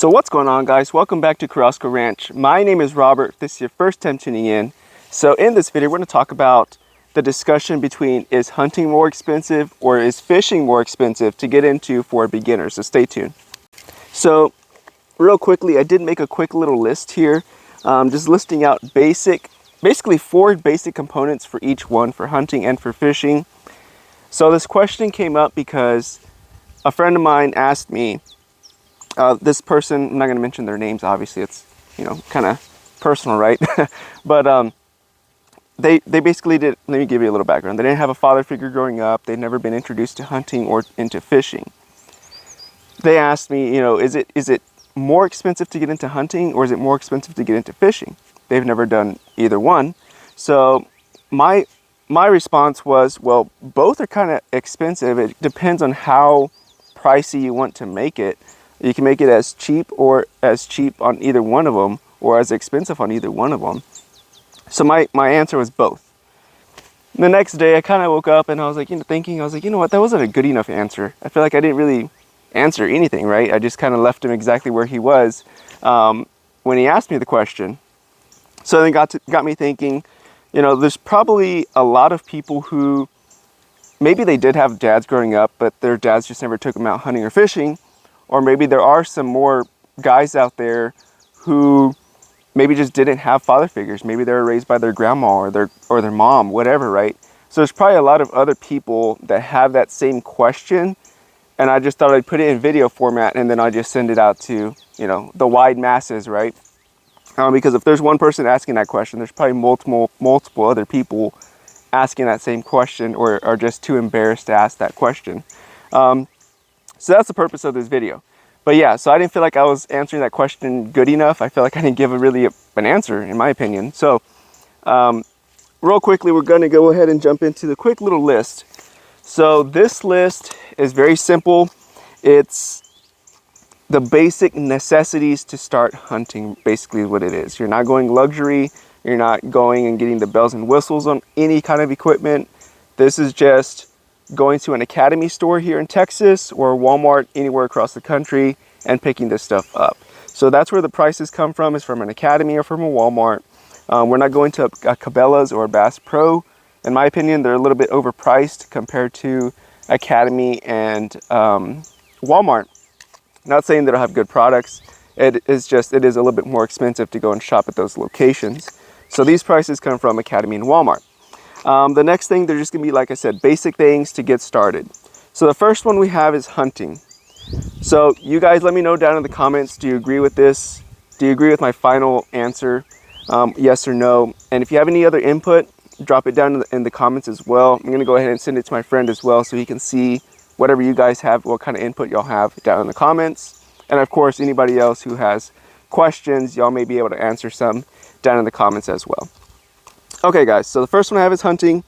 So what's going on, guys? Welcome back to Carrasco Ranch. My name is Robert. If this is your first time tuning in. So in this video, we're going to talk about the discussion between is hunting more expensive or is fishing more expensive to get into for beginners. So stay tuned. So real quickly, I did make a quick little list here, just listing out basically 4 basic components for each one, for hunting and for fishing. So this question came up because a friend of mine asked me, this person, I'm not going to mention their names, obviously, it's, kind of personal, right? But they basically did, let me give you a little background. They didn't have a father figure growing up. They'd never been introduced to hunting or into fishing. They asked me, is it more expensive to get into hunting or is it more expensive to get into fishing? They've never done either one. So my response was, well, both are kind of expensive. It depends on how pricey you want to make it. You can make it as cheap on either one of them, or as expensive on either one of them. So my answer was both. The next day I kind of woke up and I was like, thinking, you know what, that wasn't a good enough answer. I feel like I didn't really answer anything, right? I just kind of left him exactly where he was when he asked me the question. So then got me thinking, there's probably a lot of people who maybe they did have dads growing up, but their dads just never took them out hunting or fishing. Or maybe there are some more guys out there who maybe just didn't have father figures. Maybe they were raised by their grandma or their mom, whatever, right? So there's probably a lot of other people that have that same question. And I just thought I'd put it in video format and then I just send it out to, the wide masses, right? Because if there's one person asking that question, there's probably multiple other people asking that same question or are just too embarrassed to ask that question. So that's the purpose of this video. But yeah, so I didn't feel like I was answering that question good enough. I feel like I didn't give an answer, in my opinion. So real quickly, we're going to go ahead and jump into the quick little list. So this list is very simple. It's the basic necessities to start hunting, basically what it is. You're not going luxury. You're not going and getting the bells and whistles on any kind of equipment. This is just going to an Academy store here in Texas or Walmart anywhere across the country and picking this stuff up. So that's where the prices come from, is from an Academy or from a Walmart. We're not going to a Cabela's or a Bass Pro. In my opinion, they're a little bit overpriced compared to Academy and Walmart. Not saying they don't have good products. It is a little bit more expensive to go and shop at those locations. So these prices come from Academy and Walmart. The next thing, they're just going to be, like I said, basic things to get started. So the first one we have is hunting. So you guys let me know down in the comments, do you agree with this? Do you agree with my final answer? Yes or no? And if you have any other input, drop it down in the comments as well. I'm going to go ahead and send it to my friend as well so he can see whatever you guys have, what kind of input y'all have down in the comments. And of course, anybody else who has questions, y'all may be able to answer some down in the comments as well. Okay guys, so the first one I have is hunting,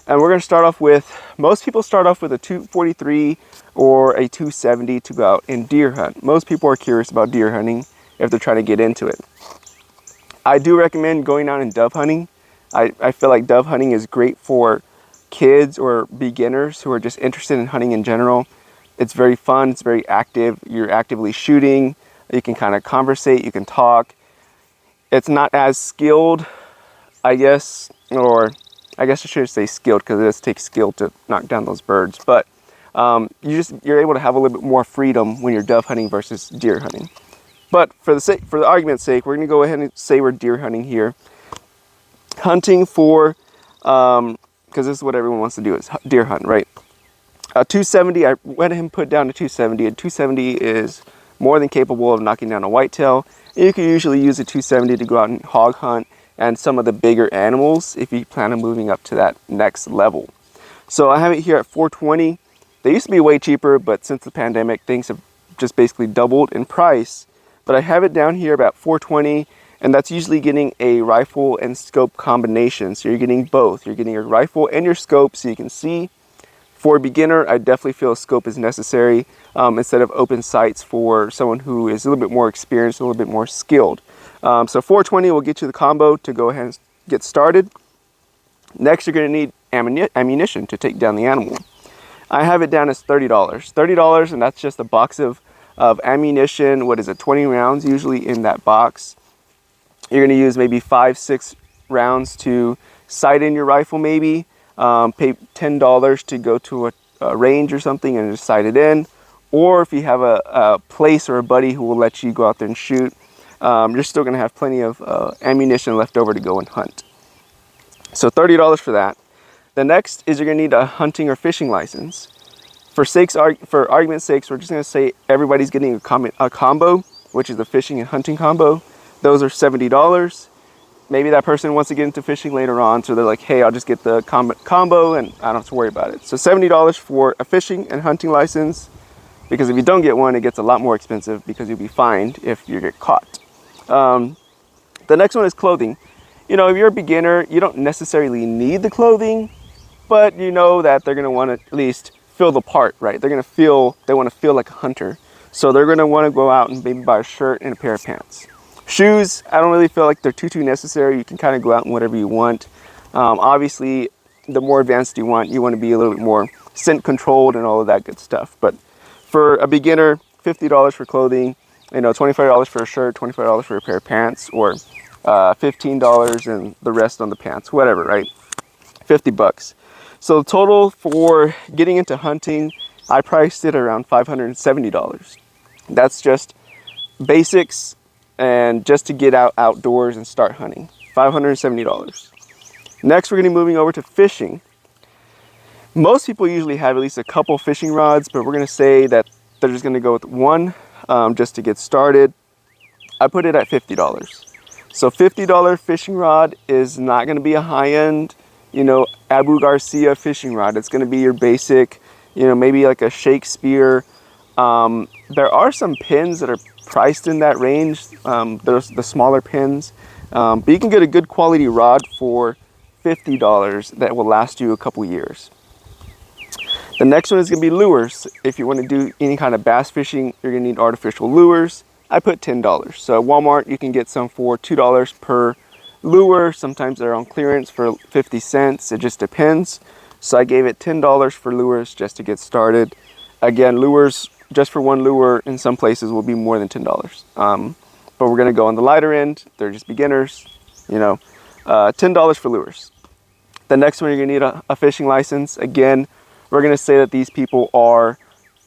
and we're going to start off with, most people start off with a 243 or a 270 to go out and deer hunt. Most people are curious about deer hunting if they're trying to get into it. I do recommend going out and dove hunting. I feel like dove hunting is great for kids or beginners who are just interested in hunting in general. It's very fun, it's very active, you're actively shooting, you can kind of conversate, you can talk. It's not as skilled, I guess I should say skilled, because it does take skill to knock down those birds. But you're able to have a little bit more freedom when you're dove hunting versus deer hunting. But for the argument's sake, we're going to go ahead and say we're deer hunting here. Hunting for, because this is what everyone wants to do, is deer hunt, right? 270, I went ahead and put down to 270. A 270 is more than capable of knocking down a whitetail. You can usually use a 270 to go out and hog hunt and some of the bigger animals if you plan on moving up to that next level. So I have it here at 420. They used to be way cheaper, but since the pandemic, things have just basically doubled in price. But I have it down here about 420, and that's usually getting a rifle and scope combination. So you're getting both. You're getting your rifle and your scope so you can see. For a beginner, I definitely feel a scope is necessary instead of open sights for someone who is a little bit more experienced, a little bit more skilled. So 420 will get you the combo to go ahead and get started. Next, you're going to need ammunition to take down the animal. I have it down as $30. $30, and that's just a box of of ammunition. What is it, 20 rounds usually in that box. You're going to use maybe 5-6 rounds to sight in your rifle maybe. Pay $10 to go to a range or something and just sight it in. Or if you have a place or a buddy who will let you go out there and shoot, you're still going to have plenty of ammunition left over to go and hunt. So $30 for that. The next is you're going to need a hunting or fishing license. For argument's sake, we're just going to say everybody's getting a combo, which is the fishing and hunting combo. Those are $70. Maybe that person wants to get into fishing later on, so they're like, hey, I'll just get the combo and I don't have to worry about it. So $70 for a fishing and hunting license, because if you don't get one, it gets a lot more expensive because you'll be fined if you get caught. The next one is clothing. You know, if you're a beginner, you don't necessarily need the clothing, but you know that they're going to want to at least feel the part, right? They want to feel like a hunter. So they're going to want to go out and maybe buy a shirt and a pair of pants. Shoes, I don't really feel like they're too necessary. You can kind of go out in whatever you want. Obviously, the more advanced you want to be a little bit more scent controlled and all of that good stuff. But for a beginner, $50 for clothing, you know, $25 for a shirt, $25 for a pair of pants, or $15 and the rest on the pants, whatever, right? 50 bucks. So the total for getting into hunting, I priced it around $570. That's just basics and just to get outdoors and start hunting. $570. Next, we're going to be moving over to fishing. Most people usually have at least a couple fishing rods, but we're going to say that they're just going to go with one just to get started. I put it at $50. So $50 fishing rod is not going to be a high-end, you know, Abu Garcia fishing rod. It's going to be your basic, you know, maybe like a Shakespeare. There are some pins that are priced in that range. There's the smaller pins, but you can get a good quality rod for $50 that will last you a couple years. The next one is going to be lures. If you want to do any kind of bass fishing, you're going to need artificial lures. I put $10. So at Walmart, you can get some for $2 per lure. Sometimes they're on clearance for 50 cents. It just depends. So I gave it $10 for lures just to get started. Again, lures, just for one lure in some places will be more than $10. But we're going to go on the lighter end. They're just beginners, you know, $10 for lures. The next one, you're going to need a fishing license. Again, we're going to say that these people are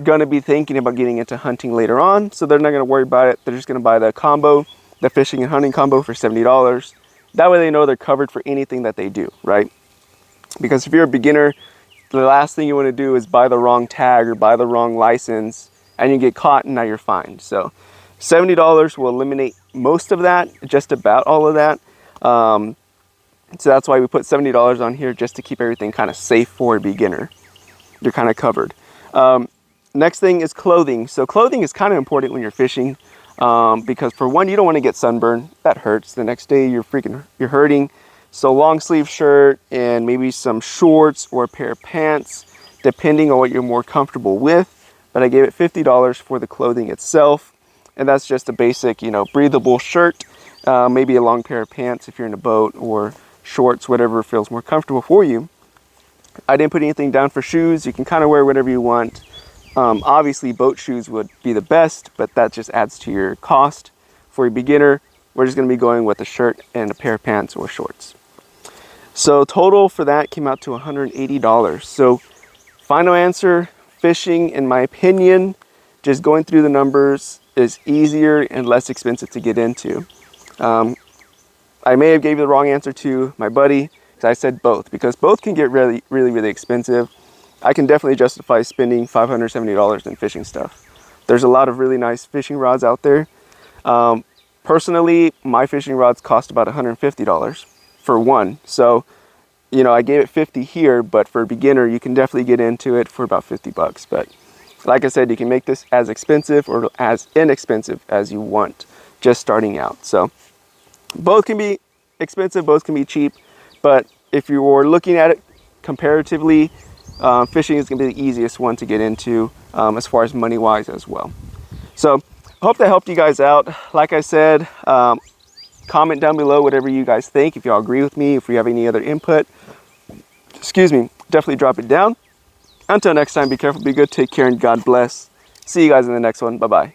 going to be thinking about getting into hunting later on, so they're not going to worry about it. They're just going to buy the combo, the fishing and hunting combo, for $70. That way they know they're covered for anything that they do, right? Because if you're a beginner, the last thing you want to do is buy the wrong tag or buy the wrong license and you get caught and now you're fined. So $70 will eliminate most of that, just about all of that. So that's why we put $70 on here, just to keep everything kind of safe for a beginner. You're kind of covered. Next thing is clothing. So clothing is kind of important when you're fishing, because for one, you don't want to get sunburn. That hurts. The next day you're hurting. So long sleeve shirt and maybe some shorts or a pair of pants, depending on what you're more comfortable with. But I gave it $50 for the clothing itself. And that's just a basic, you know, breathable shirt, maybe a long pair of pants if you're in a boat, or shorts, whatever feels more comfortable for you. I didn't put anything down for shoes. You can kind of wear whatever you want. Obviously boat shoes would be the best, but that just adds to your cost. For a beginner, we're just going to be going with a shirt and a pair of pants or shorts. So total for that came out to $180. So final answer, fishing, in my opinion, just going through the numbers, is easier and less expensive to get into. I may have gave you the wrong answer to my buddy, because I said both, because both can get really expensive. I can definitely justify spending $570 in fishing stuff. There's a lot of really nice fishing rods out there. Personally, my fishing rods cost about $150 for one. So, you know, I gave it $50 here, but for a beginner, you can definitely get into it for about $50. But like I said, you can make this as expensive or as inexpensive as you want, just starting out. So both can be expensive, both can be cheap, but if you were looking at it comparatively, fishing is going to be the easiest one to get into, as far as money wise as well. So I hope that helped you guys out. Like I said, comment down below whatever you guys think. If y'all agree with me, if you have any other input, excuse me, definitely drop it down. Until next time, be careful, be good, take care, and God bless. See you guys in the next one. Bye-bye.